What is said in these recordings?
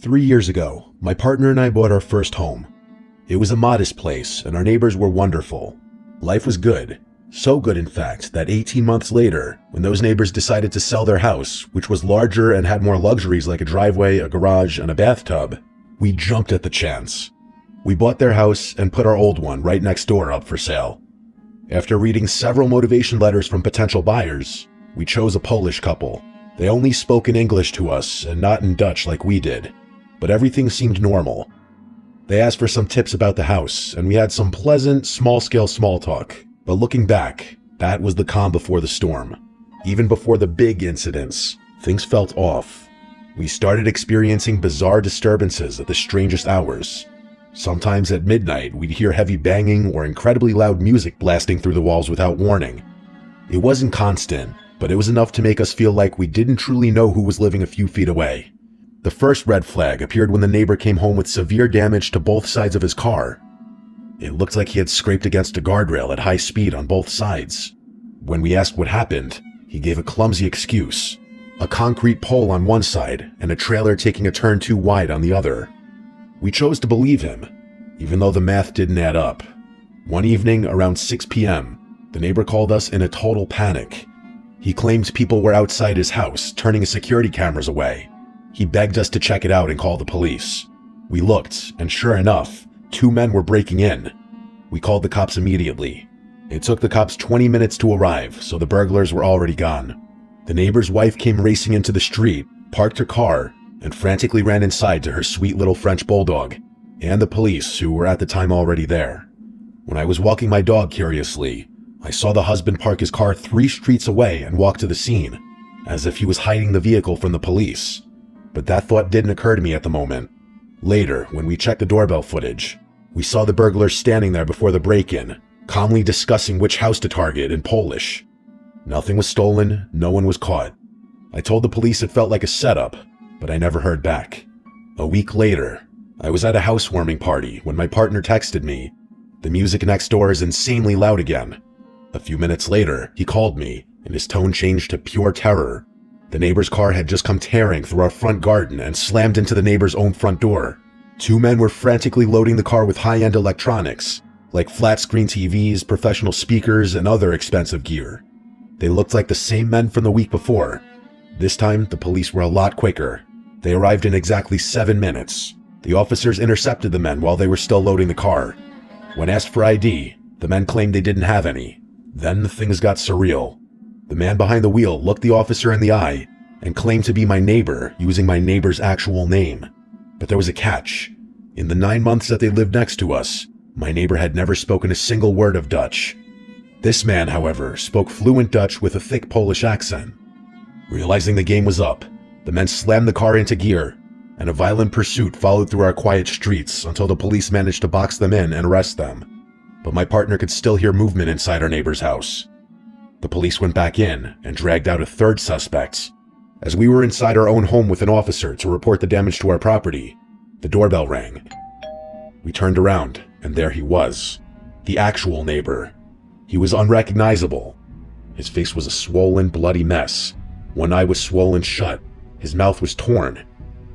3 years ago, my partner and I bought our first home. It was a modest place, and our neighbors were wonderful. Life was good. So good, in fact, that 18 months later, when those neighbors decided to sell their house, which was larger and had more luxuries like a driveway, a garage, and a bathtub, we jumped at the chance. We bought their house and put our old one right next door up for sale. After reading several motivation letters from potential buyers, we chose a Polish couple. They only spoke in English to us and not in Dutch like we did, but everything seemed normal. They asked for some tips about the house, and we had some pleasant, small-scale small talk. But looking back, that was the calm before the storm. Even before the big incidents, things felt off. We started experiencing bizarre disturbances at the strangest hours. Sometimes at midnight, we'd hear heavy banging or incredibly loud music blasting through the walls without warning. It wasn't constant, but it was enough to make us feel like we didn't truly know who was living a few feet away. The first red flag appeared when the neighbor came home with severe damage to both sides of his car. It looked like he had scraped against a guardrail at high speed on both sides. When we asked what happened, he gave a clumsy excuse: a concrete pole on one side and a trailer taking a turn too wide on the other. We chose to believe him, even though the math didn't add up. One evening around 6 p.m., the neighbor called us in a total panic. He claimed people were outside his house, turning his security cameras away. He begged us to check it out and call the police. We looked, and sure enough, 2 men were breaking in. We called the cops immediately. It took the cops 20 minutes to arrive, so the burglars were already gone. The neighbor's wife came racing into the street, parked her car, and frantically ran inside to her sweet little French bulldog, and the police, who were at the time already there. When I was walking my dog curiously, I saw the husband park his car 3 streets away and walk to the scene, as if he was hiding the vehicle from the police. But that thought didn't occur to me at the moment. Later, when we checked the doorbell footage, we saw the burglars standing there before the break-in, calmly discussing which house to target in Polish. Nothing was stolen, no one was caught. I told the police it felt like a setup, but I never heard back. A week later, I was at a housewarming party when my partner texted me, "The music next door is insanely loud again." A few minutes later, he called me, and his tone changed to pure terror. The neighbor's car had just come tearing through our front garden and slammed into the neighbor's own front door. 2 men were frantically loading the car with high-end electronics, like flat-screen TVs, professional speakers, and other expensive gear. They looked like the same men from the week before. This time, the police were a lot quicker. They arrived in exactly 7 minutes. The officers intercepted the men while they were still loading the car. When asked for ID, the men claimed they didn't have any. Then things got surreal. The man behind the wheel looked the officer in the eye and claimed to be my neighbor using my neighbor's actual name. But there was a catch. In the 9 months that they lived next to us, my neighbor had never spoken a single word of Dutch. This man, however, spoke fluent Dutch with a thick Polish accent. Realizing the game was up, the men slammed the car into gear, and a violent pursuit followed through our quiet streets until the police managed to box them in and arrest them. But my partner could still hear movement inside our neighbor's house. The police went back in and dragged out a 3rd suspect. As we were inside our own home with an officer to report the damage to our property, the doorbell rang. We turned around, and there he was, the actual neighbor. He was unrecognizable. His face was a swollen, bloody mess. One eye was swollen shut, his mouth was torn,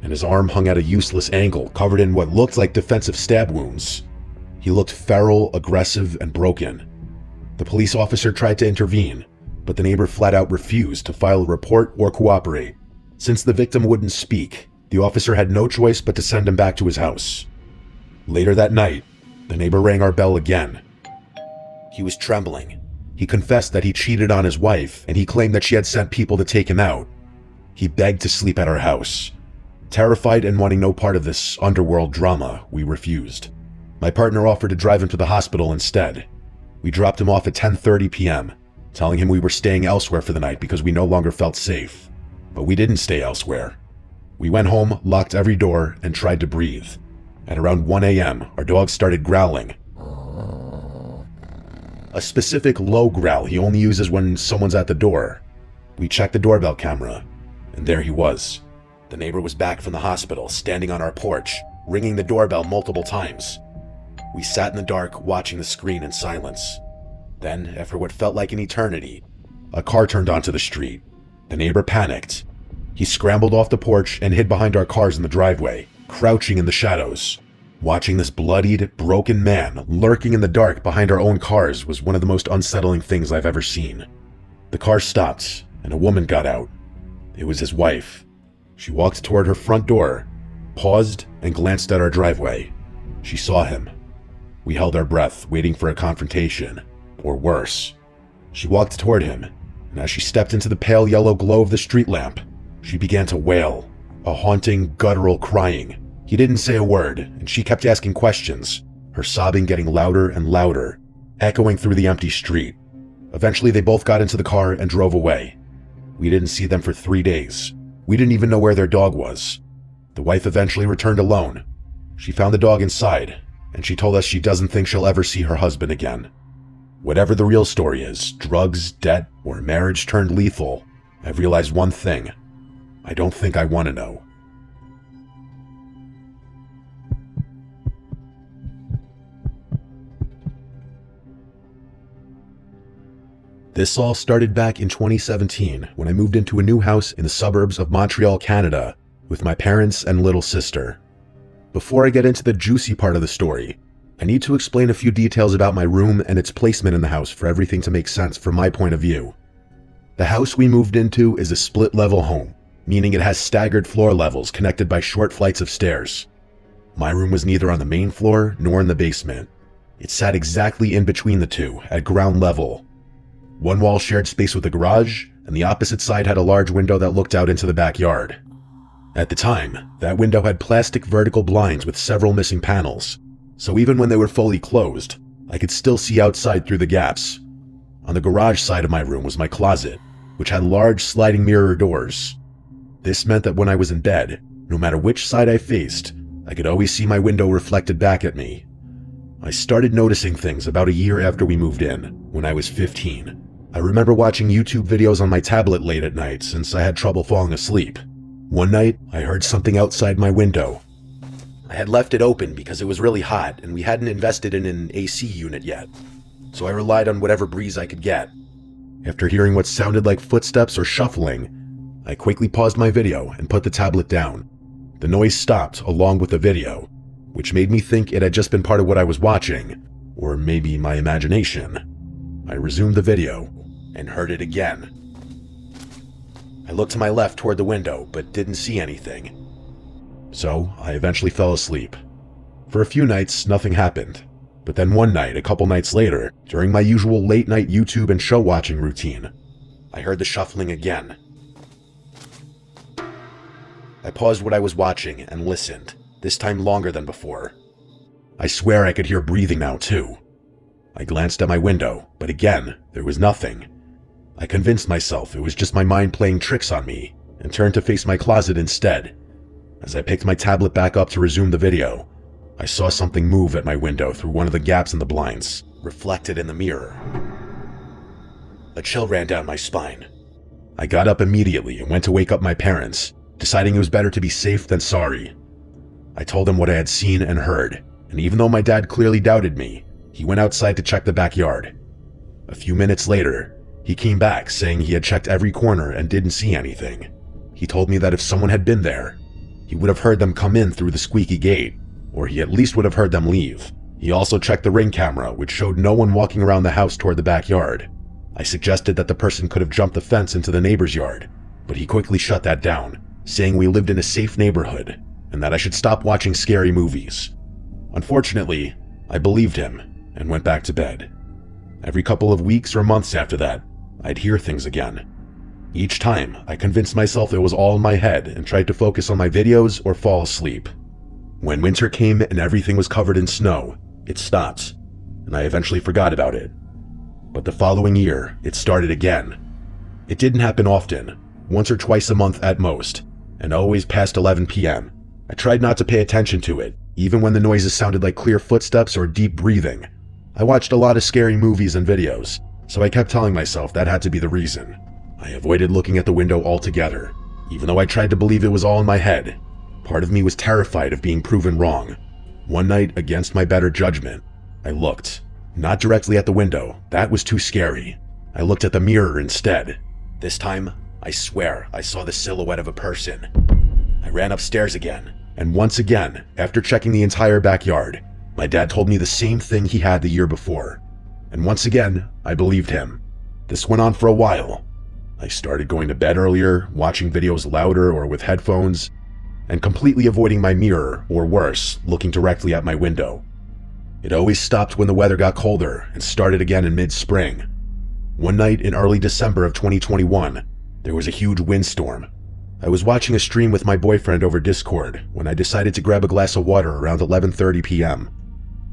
and his arm hung at a useless angle, covered in what looked like defensive stab wounds. He looked feral, aggressive, and broken. The police officer tried to intervene, but the neighbor flat out refused to file a report or cooperate. Since the victim wouldn't speak, the officer had no choice but to send him back to his house. Later that night, the neighbor rang our bell again. He was trembling. He confessed that he cheated on his wife, and he claimed that she had sent people to take him out. He begged to sleep at our house. Terrified and wanting no part of this underworld drama, we refused. My partner offered to drive him to the hospital instead. We dropped him off at 10:30 p.m., telling him we were staying elsewhere for the night because we no longer felt safe. But we didn't stay elsewhere. We went home, locked every door, and tried to breathe. At around 1 a.m., our dog started growling. A specific low growl he only uses when someone's at the door. We checked the doorbell camera, and there he was. The neighbor was back from the hospital, standing on our porch, ringing the doorbell multiple times. We sat in the dark, watching the screen in silence. Then, after what felt like an eternity, a car turned onto the street. The neighbor panicked. He scrambled off the porch and hid behind our cars in the driveway, crouching in the shadows. Watching this bloodied, broken man lurking in the dark behind our own cars was one of the most unsettling things I've ever seen. The car stopped, and a woman got out. It was his wife. She walked toward her front door, paused, and glanced at our driveway. She saw him. We held our breath, waiting for a confrontation, or worse. She walked toward him, and as she stepped into the pale yellow glow of the street lamp, she began to wail, a haunting, guttural crying. He didn't say a word, and she kept asking questions, her sobbing getting louder and louder, echoing through the empty street. Eventually, they both got into the car and drove away. We didn't see them for 3 days. We didn't even know where their dog was. The wife eventually returned alone. She found the dog inside, and she told us she doesn't think she'll ever see her husband again. Whatever the real story is, drugs, debt, or marriage turned lethal, I've realized one thing. I don't think I want to know. This all started back in 2017 when I moved into a new house in the suburbs of Montreal, Canada, with my parents and little sister. Before I get into the juicy part of the story, I need to explain a few details about my room and its placement in the house for everything to make sense from my point of view. The house we moved into is a split-level home, meaning it has staggered floor levels connected by short flights of stairs. My room was neither on the main floor nor in the basement. It sat exactly in between the two, at ground level. One wall shared space with the garage, and the opposite side had a large window that looked out into the backyard. At the time, that window had plastic vertical blinds with several missing panels, so even when they were fully closed, I could still see outside through the gaps. On the garage side of my room was my closet, which had large sliding mirror doors. This meant that when I was in bed, no matter which side I faced, I could always see my window reflected back at me. I started noticing things about a year after we moved in, when I was 15. I remember watching YouTube videos on my tablet late at night since I had trouble falling asleep. One night, I heard something outside my window. I had left it open because it was really hot and we hadn't invested in an AC unit yet, so I relied on whatever breeze I could get. After hearing what sounded like footsteps or shuffling, I quickly paused my video and put the tablet down. The noise stopped along with the video, which made me think it had just been part of what I was watching, or maybe my imagination. I resumed the video and heard it again. I looked to my left toward the window, but didn't see anything. So I eventually fell asleep. For a few nights, nothing happened. But then one night, a couple nights later, during my usual late-night YouTube and show watching routine, I heard the shuffling again. I paused what I was watching and listened, this time longer than before. I swear I could hear breathing now, too. I glanced at my window, but again, there was nothing. I convinced myself it was just my mind playing tricks on me, and turned to face my closet instead. As I picked my tablet back up to resume the video, I saw something move at my window through one of the gaps in the blinds, reflected in the mirror. A chill ran down my spine. I got up immediately and went to wake up my parents, deciding it was better to be safe than sorry. I told them what I had seen and heard, and even though my dad clearly doubted me, he went outside to check the backyard. A few minutes later, he came back saying he had checked every corner and didn't see anything. He told me that if someone had been there, he would have heard them come in through the squeaky gate, or he at least would have heard them leave. He also checked the Ring camera, which showed no one walking around the house toward the backyard. I suggested that the person could have jumped the fence into the neighbor's yard, but he quickly shut that down, saying we lived in a safe neighborhood, and that I should stop watching scary movies. Unfortunately, I believed him, and went back to bed. Every couple of weeks or months after that, I'd hear things again. Each time, I convinced myself it was all in my head and tried to focus on my videos or fall asleep. When winter came and everything was covered in snow, it stopped, and I eventually forgot about it. But the following year, it started again. It didn't happen often, once or twice a month at most, and always past 11 p.m. I tried not to pay attention to it, even when the noises sounded like clear footsteps or deep breathing. I watched a lot of scary movies and videos, so I kept telling myself that had to be the reason. I avoided looking at the window altogether, even though I tried to believe it was all in my head. Part of me was terrified of being proven wrong. One night, against my better judgment, I looked. Not directly at the window, that was too scary. I looked at the mirror instead. This time, I swear I saw the silhouette of a person. I ran upstairs again, And once again, after checking the entire backyard, my dad told me the same thing he had the year before. And once again, I believed him. This went on for a while. I started going to bed earlier, watching videos louder or with headphones, and completely avoiding my mirror, or worse, looking directly at my window. It always stopped when the weather got colder and started again in mid-spring. One night in early December of 2021, there was a huge windstorm. I was watching a stream with my boyfriend over Discord when I decided to grab a glass of water around 11:30 p.m.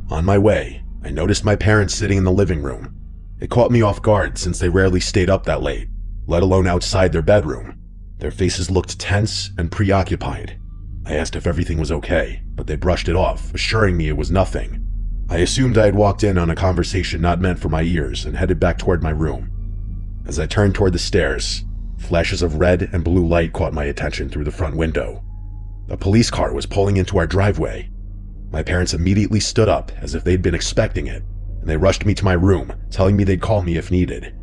On my way, I noticed my parents sitting in the living room. It caught me off guard since they rarely stayed up that late, let alone outside their bedroom. Their faces looked tense and preoccupied. I asked if everything was okay, but they brushed it off, assuring me it was nothing. I assumed I had walked in on a conversation not meant for my ears and headed back toward my room. As I turned toward the stairs, flashes of red and blue light caught my attention through the front window. A police car was pulling into our driveway. My parents immediately stood up as if they'd been expecting it, and they rushed me to my room, telling me they'd call me if needed.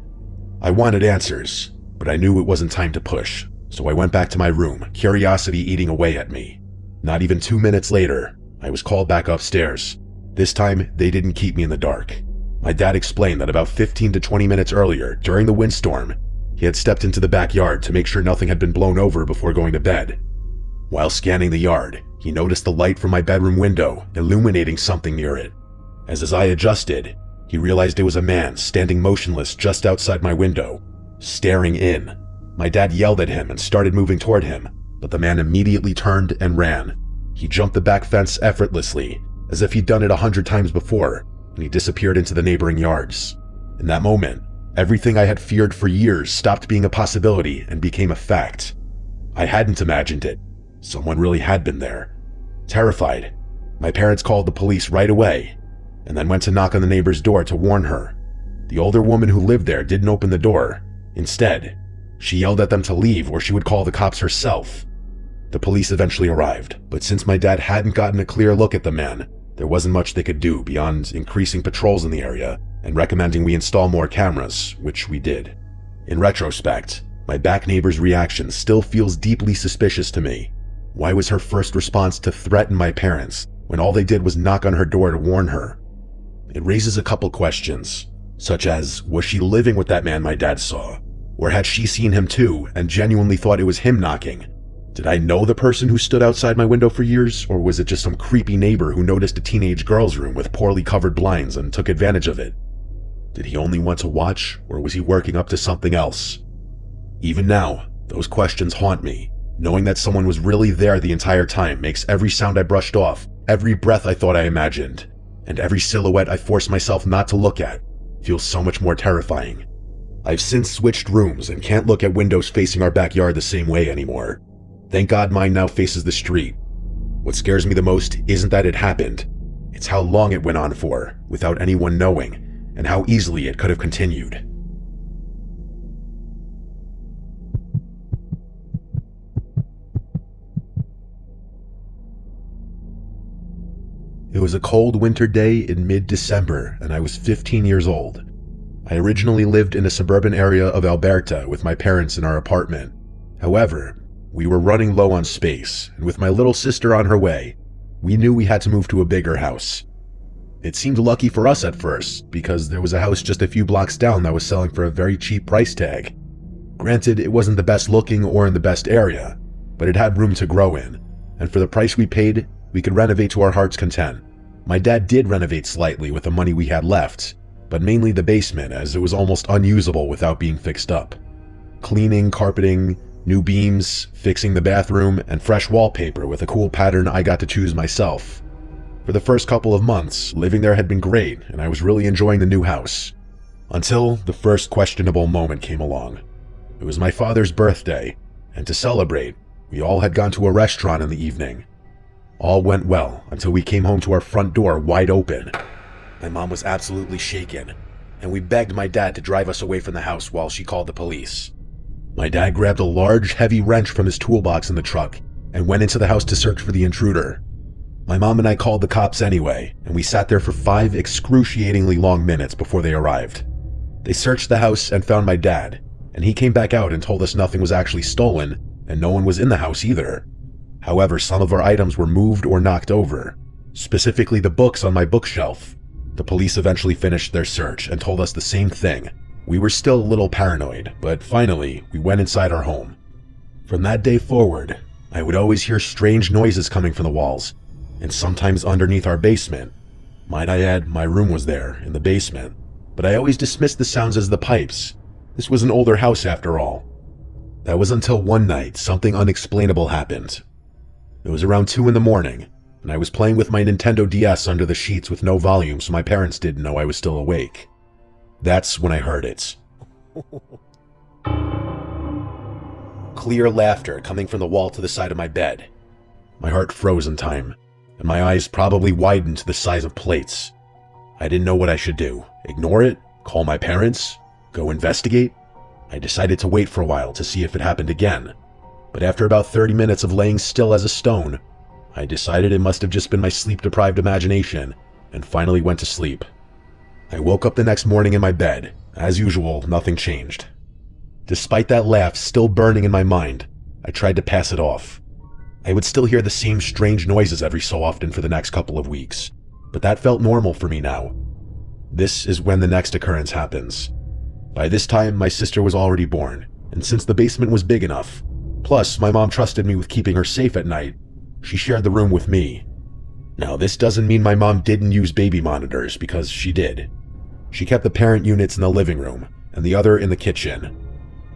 I wanted answers, but I knew it wasn't time to push, so I went back to my room, curiosity eating away at me. Not even 2 minutes later, I was called back upstairs. This time, they didn't keep me in the dark. My dad explained that about 15 to 20 minutes earlier, during the windstorm, he had stepped into the backyard to make sure nothing had been blown over before going to bed. While scanning the yard, he noticed the light from my bedroom window illuminating something near it. As I adjusted, he realized it was a man standing motionless just outside my window, staring in. My dad yelled at him and started moving toward him, but the man immediately turned and ran. He jumped the back fence effortlessly, as if he'd done it 100 times before, and he disappeared into the neighboring yards. In that moment, everything I had feared for years stopped being a possibility and became a fact. I hadn't imagined it. Someone really had been there. Terrified, my parents called the police right away, and then went to knock on the neighbor's door to warn her. The older woman who lived there didn't open the door. Instead, she yelled at them to leave or she would call the cops herself. The police eventually arrived, but since my dad hadn't gotten a clear look at the man, there wasn't much they could do beyond increasing patrols in the area and recommending we install more cameras, which we did. In retrospect, my back neighbor's reaction still feels deeply suspicious to me. Why was her first response to threaten my parents when all they did was knock on her door to warn her? It raises a couple questions, such as, was she living with that man my dad saw? Or had she seen him too and genuinely thought it was him knocking? Did I know the person who stood outside my window for years, or was it just some creepy neighbor who noticed a teenage girl's room with poorly covered blinds and took advantage of it? Did he only want to watch, or was he working up to something else? Even now, those questions haunt me. Knowing that someone was really there the entire time makes every sound I brushed off, every breath I thought I imagined, and every silhouette I forced myself not to look at feel so much more terrifying. I've since switched rooms and can't look at windows facing our backyard the same way anymore. Thank God mine now faces the street. What scares me the most isn't that it happened, it's how long it went on for, without anyone knowing, and how easily it could have continued. It was a cold winter day in mid-December, and I was 15 years old. I originally lived in a suburban area of Alberta with my parents in our apartment. However, we were running low on space, and with my little sister on her way, we knew we had to move to a bigger house. It seemed lucky for us at first, because there was a house just a few blocks down that was selling for a very cheap price tag. Granted, it wasn't the best looking or in the best area, but it had room to grow in, and for the price we paid, we could renovate to our heart's content. My dad did renovate slightly with the money we had left, but mainly the basement as it was almost unusable without being fixed up. Cleaning, carpeting, new beams, fixing the bathroom, and fresh wallpaper with a cool pattern I got to choose myself. For the first couple of months, living there had been great and I was really enjoying the new house. Until the first questionable moment came along. It was my father's birthday, and to celebrate, we all had gone to a restaurant in the evening. All went well until we came home to our front door wide open. My mom was absolutely shaken, and we begged my dad to drive us away from the house while she called the police. My dad grabbed a large, heavy wrench from his toolbox in the truck and went into the house to search for the intruder. My mom and I called the cops anyway, and we sat there for 5 excruciatingly long minutes before they arrived. They searched the house and found my dad, and he came back out and told us nothing was actually stolen, and no one was in the house either. However, some of our items were moved or knocked over, specifically the books on my bookshelf. The police eventually finished their search and told us the same thing. We were still a little paranoid, but finally, we went inside our home. From that day forward, I would always hear strange noises coming from the walls, and sometimes underneath our basement. Might I add, my room was there, in the basement, but I always dismissed the sounds as the pipes. This was an older house after all. That was until one night, something unexplainable happened. It was around 2 in the morning, and I was playing with my Nintendo DS under the sheets with no volume so my parents didn't know I was still awake. That's when I heard it. Clear laughter coming from the wall to the side of my bed. My heart froze in time, and my eyes probably widened to the size of plates. I didn't know what I should do. Ignore it? Call my parents? Go investigate? I decided to wait for a while to see if it happened again, but after about 30 minutes of laying still as a stone, I decided it must have just been my sleep-deprived imagination, and finally went to sleep. I woke up the next morning in my bed. As usual, nothing changed. Despite that laugh still burning in my mind, I tried to pass it off. I would still hear the same strange noises every so often for the next couple of weeks, but that felt normal for me now. This is when the next occurrence happens. By this time, my sister was already born, and since the basement was big enough, plus my mom trusted me with keeping her safe at night, she shared the room with me. Now, this doesn't mean my mom didn't use baby monitors, because she did. She kept the parent units in the living room, and the other in the kitchen.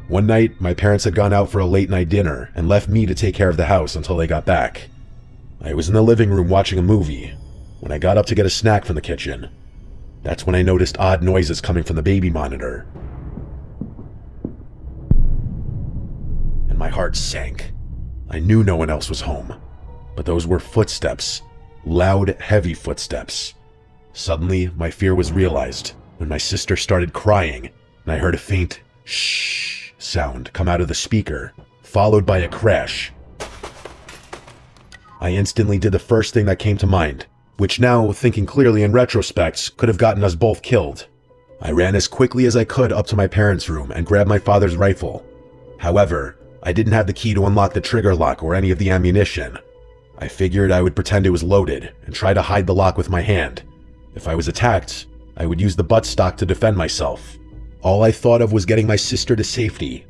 One night, my parents had gone out for a late-night dinner and left me to take care of the house until they got back. I was in the living room watching a movie when I got up to get a snack from the kitchen. That's when I noticed odd noises coming from the baby monitor. And my heart sank. I knew no one else was home, but those were footsteps. Loud, heavy footsteps. Suddenly, my fear was realized when my sister started crying, and I heard a faint shh sound come out of the speaker, followed by a crash. I instantly did the first thing that came to mind, which now, thinking clearly in retrospect, could have gotten us both killed. I ran as quickly as I could up to my parents' room and grabbed my father's rifle. However, I didn't have the key to unlock the trigger lock or any of the ammunition. I figured I would pretend it was loaded and try to hide the lock with my hand. If I was attacked, I would use the buttstock to defend myself. All I thought of was getting my sister to safety.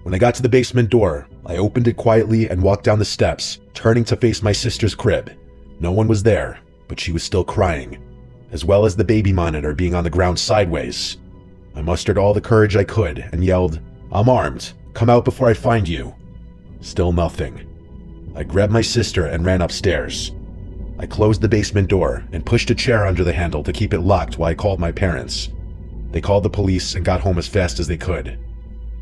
When I got to the basement door, I opened it quietly and walked down the steps, turning to face my sister's crib. No one was there, but she was still crying, as well as the baby monitor being on the ground sideways. I mustered all the courage I could and yelled, "I'm armed. Come out before I find you." Still nothing. I grabbed my sister and ran upstairs. I closed the basement door and pushed a chair under the handle to keep it locked while I called my parents. They called the police and got home as fast as they could.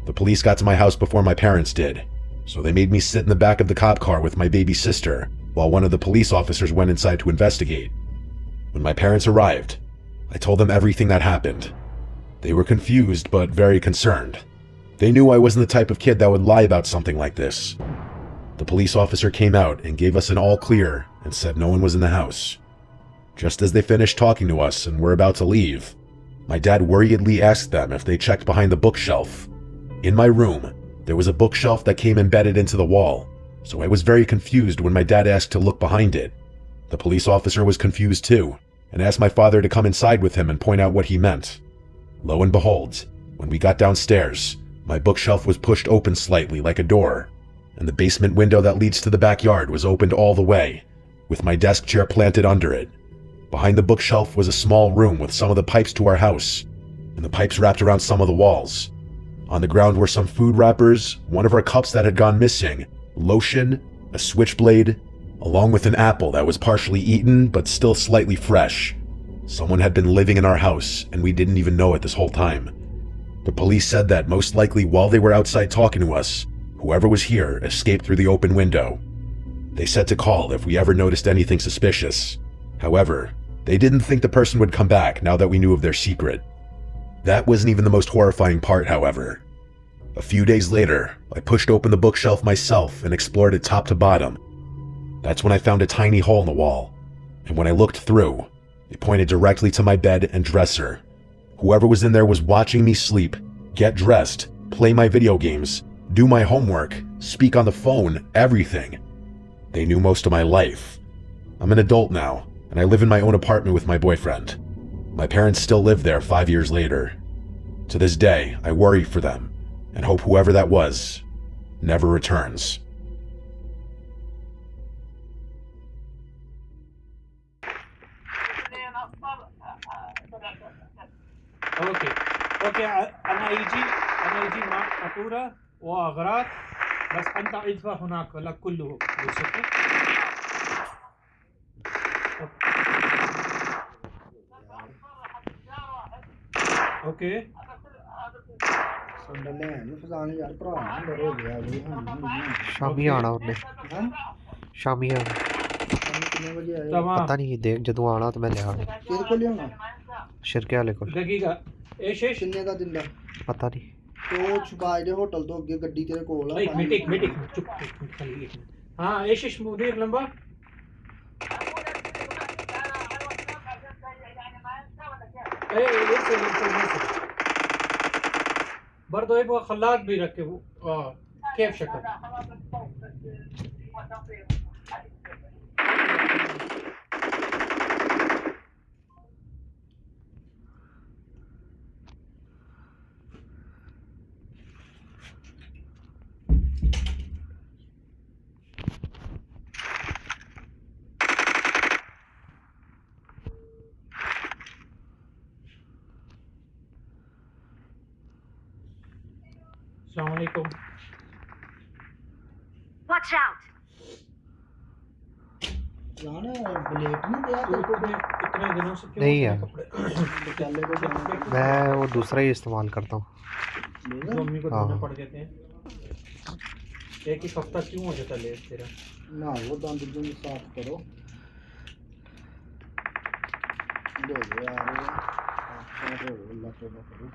The police got to my house before my parents did, so they made me sit in the back of the cop car with my baby sister while one of the police officers went inside to investigate. When my parents arrived, I told them everything that happened. They were confused but very concerned. They knew I wasn't the type of kid that would lie about something like this. The police officer came out and gave us an all clear and said no one was in the house. Just as they finished talking to us and were about to leave, my dad worriedly asked them if they checked behind the bookshelf. In my room, there was a bookshelf that came embedded into the wall, so I was very confused when my dad asked to look behind it. The police officer was confused too, and asked my father to come inside with him and point out what he meant. Lo and behold, when we got downstairs, my bookshelf was pushed open slightly like a door, and the basement window that leads to the backyard was opened all the way, with my desk chair planted under it. Behind the bookshelf was a small room with some of the pipes to our house, and the pipes wrapped around some of the walls. On the ground were some food wrappers, one of our cups that had gone missing, lotion, a switchblade, along with an apple that was partially eaten but still slightly fresh. Someone had been living in our house, and we didn't even know it this whole time. The police said that most likely while they were outside talking to us, whoever was here escaped through the open window. They said to call if we ever noticed anything suspicious. However, they didn't think the person would come back now that we knew of their secret. That wasn't even the most horrifying part, however. A few days later, I pushed open the bookshelf myself and explored it top to bottom. That's when I found a tiny hole in the wall, and when I looked through, it pointed directly to my bed and dresser. Whoever was in there was watching me sleep, get dressed, play my video games, do my homework, speak on the phone, everything. They knew most of my life. I'm an adult now, and I live in my own apartment with my boyfriend. My parents still live there 5 years later. To this day, I worry for them, and hope whoever that was never returns. اوكي اوكي انا يجي مع فاتوره واغراض بس انت ادفع هناك لك كله فلوس. اوكي اوكي Shami आना उन्हें शामी आना पता नहीं देख जदों आना तो मैं ले आना शिरके वाले को दकीका एशेश किन्ने दा दिंदा पता नहीं तो छुपा दे होटल तो अगे गड्डी तेरे कोल आ एक मिनट चुप खाली एक मिनट हां एशेश मुदीर नंबर برضه يبغى خلاط بيركبوا كيف شكل السلام عليكم Watch out! जाने ब्लेड नहीं दिया तो इतने दिनों से क्यों नहीं है निकाले को जाने मैं वो दूसरा ही इस्तेमाल करता हूँ जो मम्मी को हाँ। धोने पड़ जाते हैं एक ही हफ्ता क्यों हो जाता लेट तेरा ना वो दांत जो साफ करो दो यार साफ करो अल्लाह तौबा करो